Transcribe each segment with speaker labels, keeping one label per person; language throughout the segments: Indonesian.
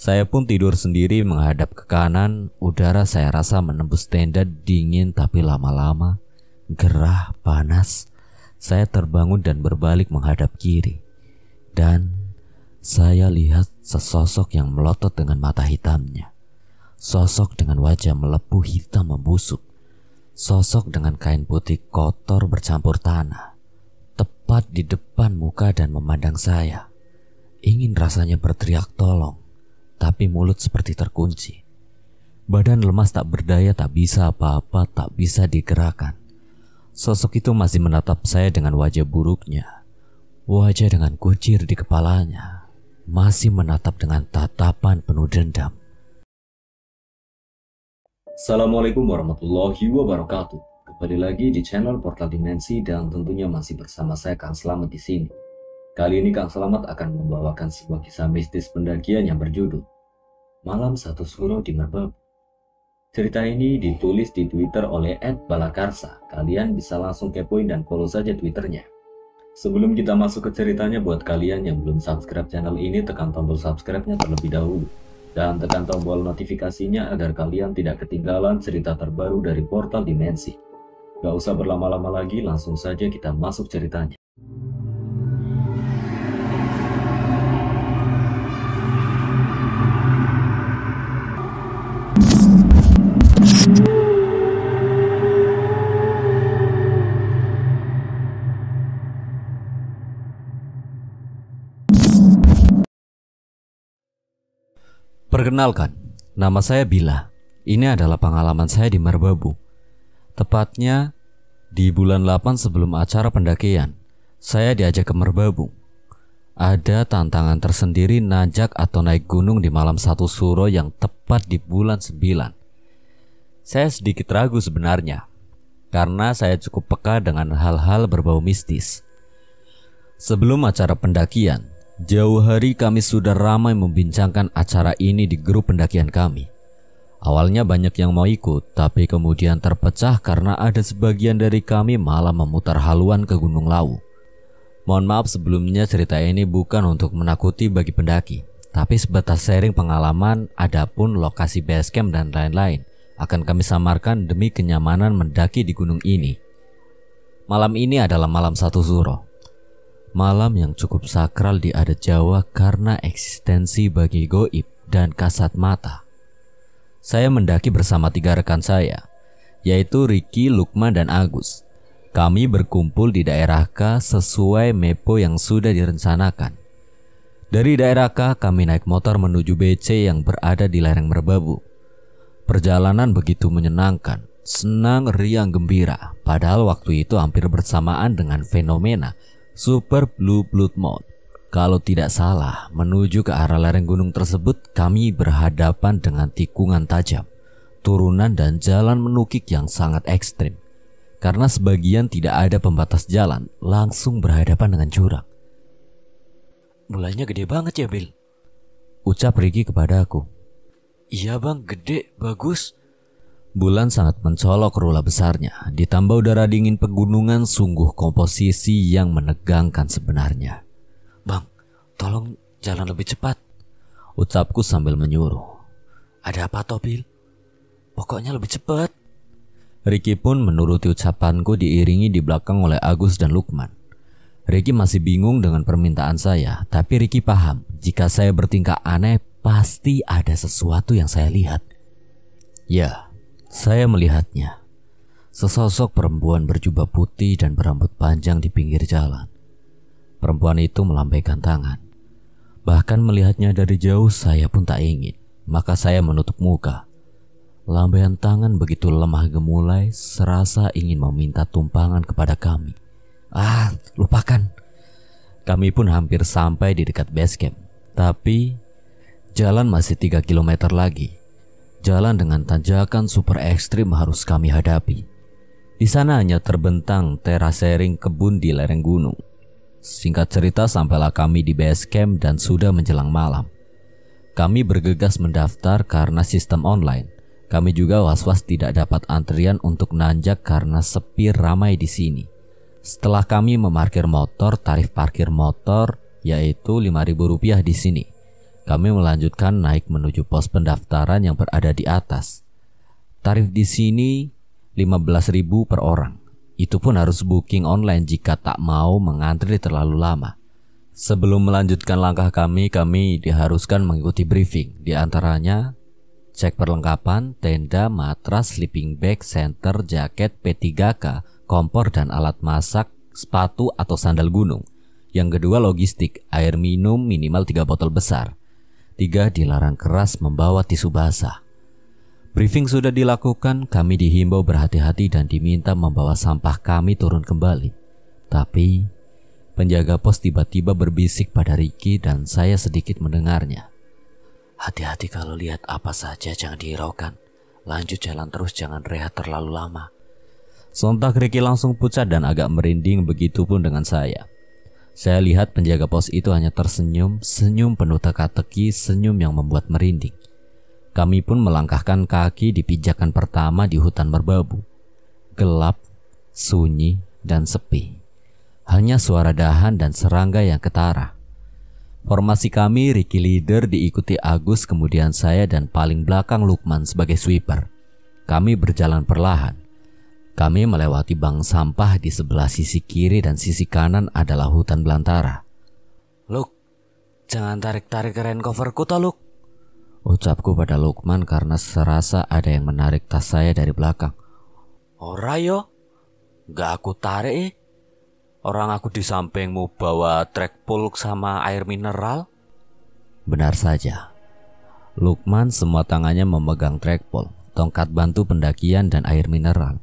Speaker 1: Saya pun tidur sendiri menghadap ke kanan. Udara saya rasa menembus tenda dingin tapi lama-lama gerah, panas. Saya terbangun dan berbalik menghadap kiri. Dan saya lihat sesosok yang melotot dengan mata hitamnya. Sosok dengan wajah melepuh hitam membusuk. Sosok dengan kain putih kotor bercampur tanah. Tepat di depan muka dan memandang saya. Ingin rasanya berteriak tolong, tapi mulut seperti terkunci. Badan lemas tak berdaya, tak bisa apa-apa, tak bisa digerakkan. Sosok itu masih menatap saya dengan wajah buruknya. Wajah dengan kucir di kepalanya. Masih menatap dengan tatapan penuh dendam.
Speaker 2: Assalamualaikum warahmatullahi wabarakatuh. Kembali lagi di channel Portal Dimensi dan tentunya masih bersama saya Kang Slamet di sini. Kali ini Kang Slamet akan membawakan sebuah kisah mistis pendakian yang berjudul Malam Satu Suro di Merbabu. Cerita ini ditulis di Twitter oleh @balakarsa. Kalian bisa langsung kepoin dan follow saja Twitternya. Sebelum kita masuk ke ceritanya, buat kalian yang belum subscribe channel ini, tekan tombol subscribe-nya terlebih dahulu. Dan tekan tombol notifikasinya agar kalian tidak ketinggalan cerita terbaru dari Portal Dimensi. Gak usah berlama-lama lagi, langsung saja kita masuk ceritanya.
Speaker 1: Perkenalkan, nama saya Bila. Ini adalah pengalaman saya di Merbabu. Tepatnya di bulan 8 sebelum acara pendakian, saya diajak ke Merbabu. Ada tantangan tersendiri nanjak atau naik gunung di malam satu suro yang tepat di bulan 9. Saya sedikit ragu sebenarnya, karena saya cukup peka dengan hal-hal berbau mistis. Sebelum acara pendakian, jauh hari kami sudah ramai membincangkan acara ini di grup pendakian kami. Awalnya banyak yang mau ikut, tapi kemudian terpecah karena ada sebagian dari kami malah memutar haluan ke Gunung Lawu. Mohon maaf sebelumnya, cerita ini bukan untuk menakuti bagi pendaki, tapi sebatas sharing pengalaman. Adapun lokasi base camp dan lain-lain akan kami samarkan demi kenyamanan mendaki di gunung ini. Malam ini adalah malam satu suro. Malam yang cukup sakral di adat Jawa karena eksistensi bagi goib dan kasat mata. Saya mendaki bersama 3 rekan saya, yaitu Ricky, Lukman, dan Agus. Kami berkumpul di daerah K sesuai mepo yang sudah direncanakan. Dari daerah K kami naik motor menuju BC yang berada di lereng Merbabu. Perjalanan begitu menyenangkan, senang, riang, gembira. Padahal waktu itu hampir bersamaan dengan fenomena Super Blue Blood Moon. Kalau tidak salah, menuju ke arah lereng gunung tersebut kami berhadapan dengan tikungan tajam, turunan dan jalan menukik yang sangat ekstrim. Karena sebagian tidak ada pembatas jalan, langsung berhadapan dengan jurang. "Bulannya gede banget ya, Bil?" ucap Ricky kepada aku. "Iya bang, gede, bagus." Bulan sangat mencolok rula besarnya, ditambah udara dingin pegunungan, sungguh komposisi yang menegangkan sebenarnya. "Bang, tolong jalan lebih cepat," ucapku sambil menyuruh. "Ada apa toh, Bil? Pokoknya lebih cepat." Ricky pun menuruti ucapanku diiringi di belakang oleh Agus dan Lukman. Ricky masih bingung dengan permintaan saya, tapi Ricky paham jika saya bertingkah aneh pasti ada sesuatu yang saya lihat. Ya, saya melihatnya. Sesosok perempuan berjubah putih dan berambut panjang di pinggir jalan. Perempuan itu melambaikan tangan. Bahkan melihatnya dari jauh saya pun tak ingin. Maka saya menutup muka. Lambaian tangan begitu lemah gemulai, serasa ingin meminta tumpangan kepada kami. Lupakan. Kami pun hampir sampai di dekat base camp. Tapi jalan masih 3 km lagi. Jalan dengan tanjakan super ekstrim harus kami hadapi. Di sana hanya terbentang terasering kebun di lereng gunung. Singkat cerita, sampailah kami di base camp dan sudah menjelang malam. Kami bergegas mendaftar karena sistem online. Kami juga was-was tidak dapat antrian untuk nanjak karena sepi ramai di sini. Setelah kami memarkir motor, tarif parkir motor yaitu Rp5.000 di sini. Kami melanjutkan naik menuju pos pendaftaran yang berada di atas. Tarif di sini 15.000 per orang. Itu pun harus booking online jika tak mau mengantri terlalu lama. Sebelum melanjutkan langkah kami diharuskan mengikuti briefing. Di antaranya cek perlengkapan, tenda, matras, sleeping bag, senter, jaket, P3K, kompor dan alat masak, sepatu atau sandal gunung. Yang kedua logistik, air minum minimal 3 botol besar. 3. Dilarang keras membawa tisu basah. Briefing sudah dilakukan, kami dihimbau berhati-hati dan diminta membawa sampah kami turun kembali. Tapi penjaga pos tiba-tiba berbisik pada Ricky dan saya sedikit mendengarnya. Hati-hati kalau lihat apa saja, jangan dihiraukan. Lanjut jalan terus, jangan rehat terlalu lama. Sontak Ricky langsung pucat dan agak merinding, begitupun dengan saya. Saya lihat penjaga pos itu hanya tersenyum, senyum penuh teka-teki, senyum yang membuat merinding. Kami pun melangkahkan kaki di pijakan pertama di hutan merbabu. Gelap, sunyi, dan sepi. Hanya suara dahan dan serangga yang ketara. Formasi kami, Ricky leader, diikuti Agus, kemudian saya dan paling belakang Lukman sebagai sweeper. Kami berjalan perlahan. Kami melewati bank sampah di sebelah sisi kiri dan sisi kanan adalah hutan belantara. Luk, jangan tarik-tarik rain coverku toh Luk, ucapku pada Lukman karena serasa ada yang menarik tas saya dari belakang. Ora yo, gak aku tarik. Orang aku di sampingmu bawa trek pulk sama air mineral. Benar saja. Lukman semua tangannya memegang trackpole, tongkat bantu pendakian dan air mineral.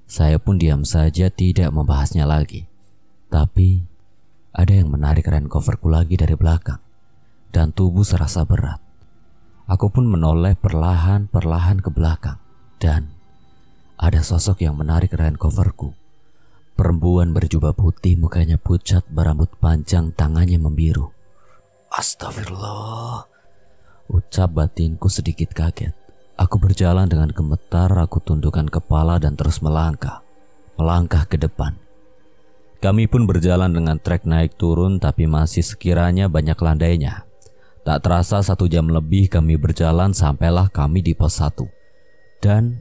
Speaker 1: Saya pun diam saja tidak membahasnya lagi. Tapi ada yang menarik rain coverku lagi dari belakang dan tubuh serasa berat. Aku pun menoleh perlahan-perlahan ke belakang dan ada sosok yang menarik rain coverku. Perempuan berjubah putih, mukanya pucat, berambut panjang, tangannya membiru. Astagfirullah, ucap batinku sedikit kaget. Aku berjalan dengan gemetar, aku tundukkan kepala dan terus melangkah ke depan. Kami pun berjalan dengan trek naik turun, tapi masih sekiranya banyak landainya. Tak terasa 1 jam lebih kami berjalan sampailah kami di pos 1. Dan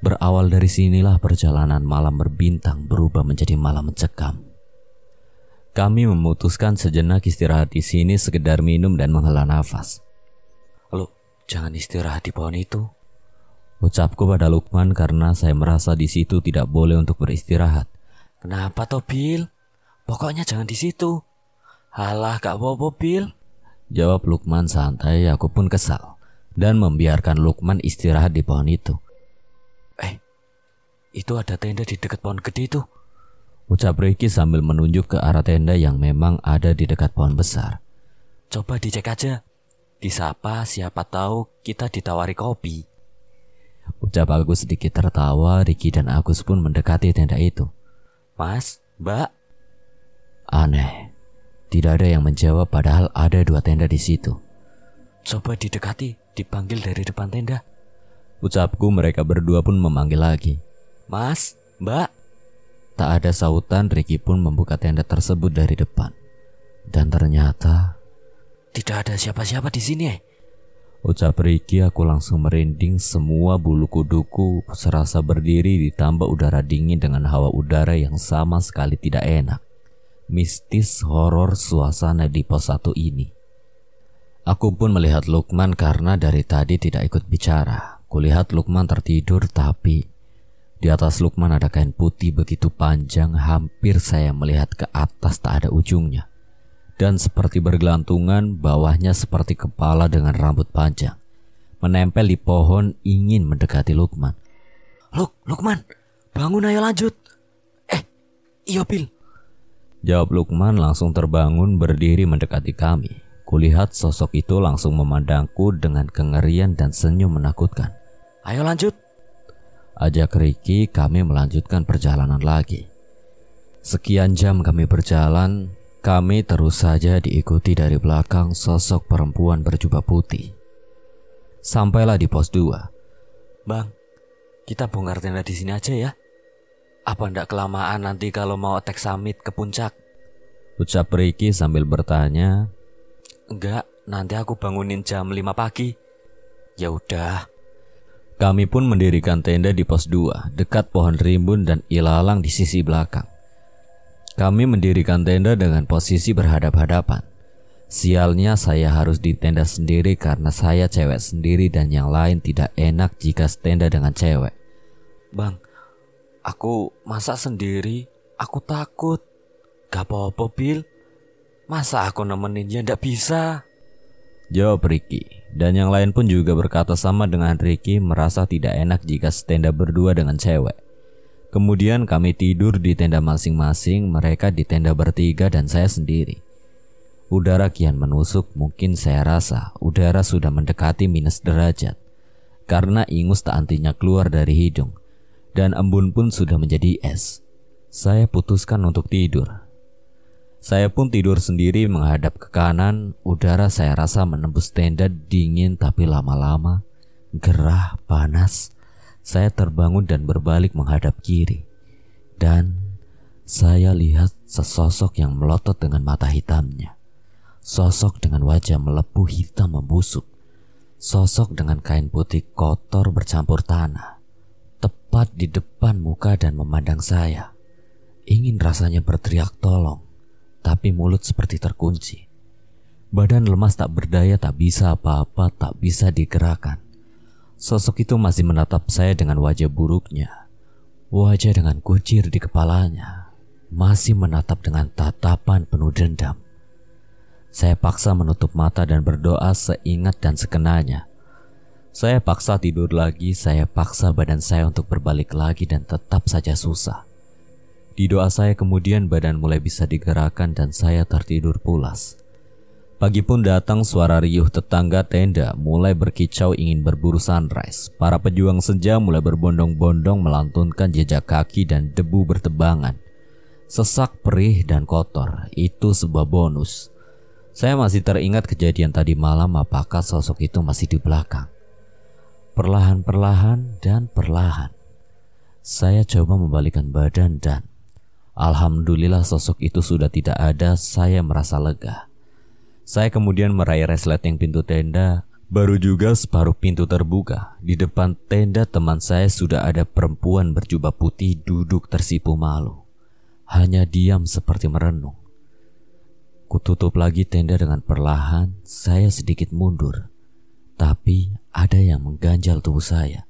Speaker 1: berawal dari sinilah perjalanan malam berbintang berubah menjadi malam mencekam. Kami memutuskan sejenak istirahat di sini, sekedar minum dan menghela nafas. Loh, jangan istirahat di pohon itu, ucapku pada Lukman karena saya merasa di situ tidak boleh untuk beristirahat. Kenapa toh Bil? Pokoknya jangan di situ. Halah, gak apa-apa Bil, jawab Lukman santai. Aku pun kesal dan membiarkan Lukman istirahat di pohon itu. Itu ada tenda di dekat pohon gede itu, ucap Ricky sambil menunjuk ke arah tenda yang memang ada di dekat pohon besar. Coba dicek aja. Disapa, siapa tahu kita ditawari kopi, ucap Agus sedikit tertawa. Ricky dan Agus pun mendekati tenda itu. Mas, Mbak. Aneh, tidak ada yang menjawab padahal ada 2 tenda di situ. Coba didekati, dipanggil dari depan tenda, ucapku. Mereka berdua pun memanggil lagi. Mas, Mbak. Tak ada sautan. Ricky pun membuka tenda tersebut dari depan. Dan ternyata tidak ada siapa-siapa di sini. Ucap Ricky. Aku langsung merinding. Semua bulu kuduku serasa berdiri, ditambah udara dingin dengan hawa udara yang sama sekali tidak enak. Mistis, horor suasana di pos 1 ini. Aku pun melihat Lukman karena dari tadi tidak ikut bicara. Kulihat Lukman tertidur, tapi di atas Lukman ada kain putih begitu panjang, hampir saya melihat ke atas tak ada ujungnya. Dan seperti bergelantungan, bawahnya seperti kepala dengan rambut panjang, menempel di pohon ingin mendekati Lukman. Lukman, bangun ayo lanjut. Iya Bil, jawab Lukman langsung terbangun berdiri mendekati kami. Kulihat sosok itu langsung memandangku dengan kengerian dan senyum menakutkan. Ayo lanjut, ajak Ricky. Kami melanjutkan perjalanan lagi. Sekian jam kami berjalan, kami terus saja diikuti dari belakang sosok perempuan berjubah putih. Sampailah di pos 2. Bang, kita bongkar tenda di sini aja ya. Apa ndak kelamaan nanti kalau mau attack summit ke puncak? Ucap Ricky sambil bertanya. Enggak, nanti aku bangunin jam 5 pagi. Ya udah. Kami pun mendirikan tenda di pos 2, dekat pohon rimbun dan ilalang di sisi belakang. Kami mendirikan tenda dengan posisi berhadap-hadapan. Sialnya saya harus di tenda sendiri karena saya cewek sendiri dan yang lain tidak enak jika tenda dengan cewek. Bang, aku masak sendiri, aku takut. Gak apa-apa, Bil. Masa aku nemeninnya ndak bisa? Jawab Ricky. Dan yang lain pun juga berkata sama dengan Ricky, merasa tidak enak jika tenda berdua dengan cewek. Kemudian kami tidur di tenda masing-masing, mereka di tenda bertiga dan saya sendiri. Udara kian menusuk, mungkin saya rasa udara sudah mendekati minus derajat. Karena ingus tak antinya keluar dari hidung, dan embun pun sudah menjadi es. Saya putuskan untuk tidur. Saya pun tidur sendiri menghadap ke kanan. Udara saya rasa menembus tenda, dingin tapi lama-lama gerah, panas. Saya terbangun dan berbalik menghadap kiri. Dan saya lihat sesosok yang melotot dengan mata hitamnya. Sosok dengan wajah melepuh hitam membusuk. Sosok dengan kain putih kotor bercampur tanah. Tepat di depan muka dan memandang saya. Ingin rasanya berteriak tolong, tapi mulut seperti terkunci. Badan lemas tak berdaya, tak bisa apa-apa, tak bisa digerakkan. Sosok itu masih menatap saya dengan wajah buruknya. Wajah dengan kucir di kepalanya. Masih menatap dengan tatapan penuh dendam. Saya paksa menutup mata dan berdoa seingat dan sekenanya. Saya paksa tidur lagi, saya paksa badan saya untuk berbalik lagi dan tetap saja susah. Di doa saya kemudian badan mulai bisa digerakkan dan saya tertidur pulas. Pagi pun datang, suara riuh tetangga tenda mulai berkicau ingin berburu sunrise. Para pejuang senja mulai berbondong-bondong melantunkan jejak kaki dan debu bertebangan. Sesak, perih dan kotor, itu sebuah bonus. Saya masih teringat kejadian tadi malam, apakah sosok itu masih di belakang. Perlahan-perlahan dan perlahan saya coba membalikkan badan dan alhamdulillah sosok itu sudah tidak ada. Saya merasa lega. Saya kemudian meraih resleting pintu tenda. Baru juga separuh pintu terbuka. Di depan tenda teman saya sudah ada perempuan berjubah putih duduk tersipu malu. Hanya diam seperti merenung. Kututup lagi tenda dengan perlahan. Saya sedikit mundur. Tapi ada yang mengganjal tubuh saya.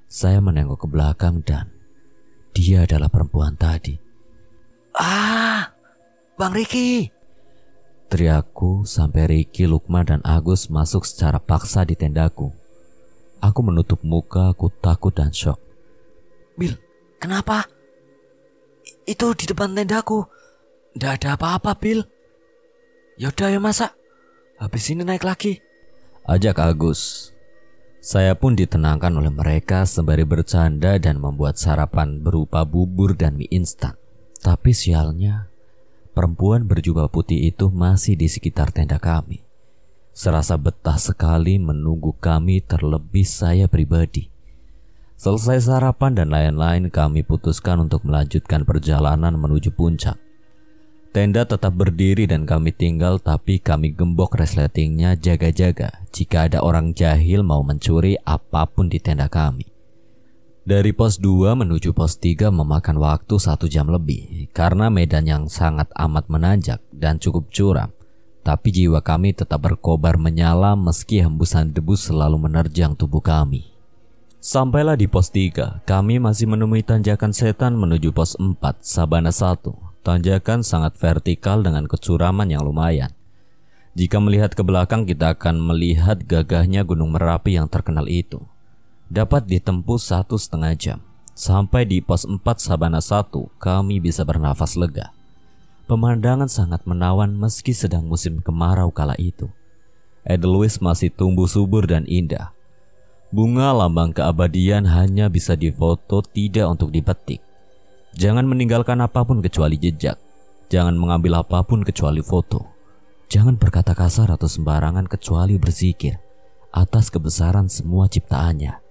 Speaker 1: Saya menengok ke belakang dan dia adalah perempuan tadi. "Ah, Bang Ricky!" teriakku sampai Ricky, Lukman dan Agus masuk secara paksa di tendaku. Aku menutup muka, aku takut dan syok. "Bil, kenapa? Itu di depan tendaku. Nggak ada apa-apa, Bil." "Yaudah ya masak. Habis ini naik lagi," ajak Agus. Saya pun ditenangkan oleh mereka sembari bercanda dan membuat sarapan berupa bubur dan mie instan. Tapi sialnya, perempuan berjubah putih itu masih di sekitar tenda kami. Serasa betah sekali menunggu kami, terlebih saya pribadi. Selesai sarapan dan lain-lain, kami putuskan untuk melanjutkan perjalanan menuju puncak. Tenda tetap berdiri dan kami tinggal, tapi kami gembok resletingnya jaga-jaga jika ada orang jahil mau mencuri apapun di tenda kami. Dari pos 2 menuju pos 3 memakan waktu 1 jam lebih karena medan yang sangat amat menanjak dan cukup curam. Tapi jiwa kami tetap berkobar menyala meski hembusan debu selalu menerjang tubuh kami. Sampailah di pos 3, kami masih menemui tanjakan setan menuju pos 4, Sabana 1. Tanjakan sangat vertikal dengan kecuraman yang lumayan. Jika melihat ke belakang kita akan melihat gagahnya Gunung Merapi yang terkenal itu. Dapat ditempuh 1,5 jam. Sampai di pos 4 Sabana 1 kami bisa bernafas lega. Pemandangan sangat menawan meski sedang musim kemarau kala itu. Edelweiss masih tumbuh subur dan indah. Bunga lambang keabadian hanya bisa difoto, tidak untuk dipetik. Jangan meninggalkan apapun kecuali jejak. Jangan mengambil apapun kecuali foto. Jangan berkata kasar atau sembarangan kecuali berzikir atas kebesaran semua ciptaannya.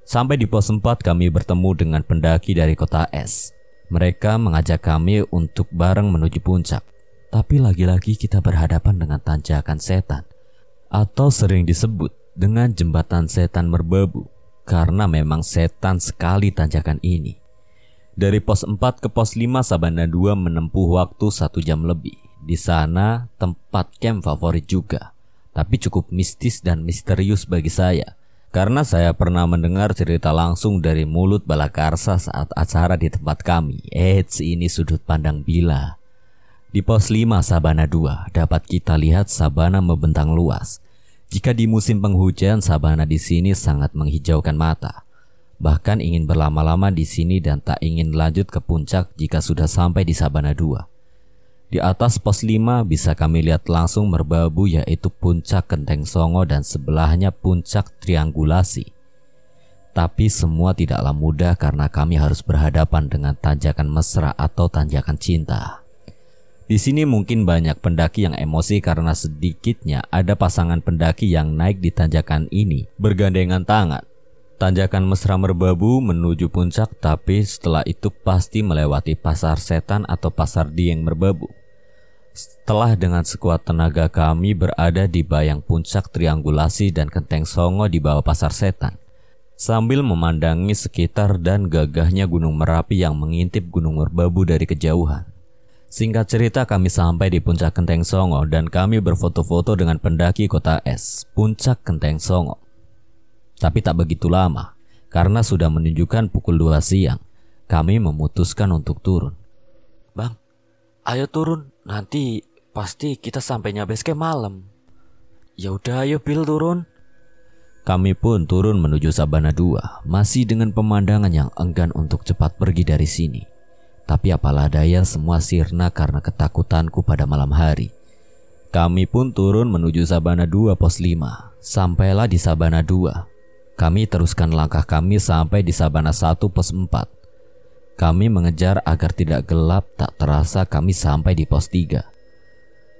Speaker 1: Sampai di pos 4 kami bertemu dengan pendaki dari kota es. Mereka mengajak kami untuk bareng menuju puncak. Tapi lagi-lagi kita berhadapan dengan tanjakan setan atau sering disebut dengan jembatan setan merbabu karena memang setan sekali tanjakan ini. Dari pos 4 ke pos 5 Sabana 2 menempuh waktu 1 jam lebih. Di sana tempat camp favorit juga, tapi cukup mistis dan misterius bagi saya karena saya pernah mendengar cerita langsung dari mulut Balakarsa saat acara di tempat kami. Ini sudut pandang Bila. Di pos 5 Sabana 2 dapat kita lihat sabana membentang luas. Jika di musim penghujan, sabana di sini sangat menghijaukan mata. Bahkan ingin berlama-lama di sini dan tak ingin lanjut ke puncak jika sudah sampai di Sabana 2. Di atas pos 5 bisa kami lihat langsung merbabu, yaitu puncak Genteng Songo dan sebelahnya puncak Triangulasi. Tapi semua tidaklah mudah karena kami harus berhadapan dengan tanjakan mesra atau tanjakan cinta. Di sini mungkin banyak pendaki yang emosi karena sedikitnya ada pasangan pendaki yang naik di tanjakan ini bergandengan tangan. Tanjakan mesra merbabu menuju puncak, tapi setelah itu pasti melewati pasar setan atau pasar Dieng merbabu. Setelah dengan sekuat tenaga kami berada di bayang puncak Triangulasi dan Genteng Songo di bawah pasar setan, sambil memandangi sekitar dan gagahnya Gunung Merapi yang mengintip Gunung Merbabu dari kejauhan. Singkat cerita, kami sampai di puncak Genteng Songo dan kami berfoto-foto dengan pendaki kota es, puncak Genteng Songo. Tapi tak begitu lama, karena sudah menunjukkan pukul 2 siang, kami memutuskan untuk turun.
Speaker 3: Bang, ayo turun, nanti pasti kita sampainya base camp malam. Ya udah, ayo Bil turun.
Speaker 1: Kami pun turun menuju Sabana 2, masih dengan pemandangan yang enggan untuk cepat pergi dari sini. Tapi apalah daya, semua sirna karena ketakutanku pada malam hari. Kami pun turun menuju Sabana 2 pos 5. Sampailah di Sabana 2. Kami teruskan langkah kami sampai di Sabana 1 pos 4. Kami mengejar agar tidak gelap, tak terasa kami sampai di pos 3.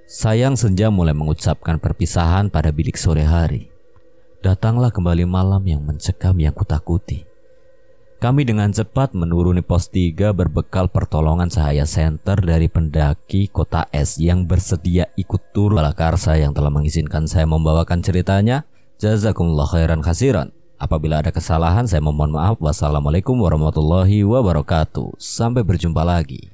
Speaker 1: Sayang senja mulai mengucapkan perpisahan pada bilik sore hari. Datanglah kembali malam yang mencekam yang kutakuti. Kami dengan cepat menuruni pos 3 berbekal pertolongan cahaya senter dari pendaki kota es yang bersedia ikut turun. Balakarsa yang telah mengizinkan saya membawakan ceritanya. Jazakumullah khairan khasiran. Apabila ada kesalahan saya memohon maaf. Wassalamualaikum warahmatullahi wabarakatuh. Sampai berjumpa lagi.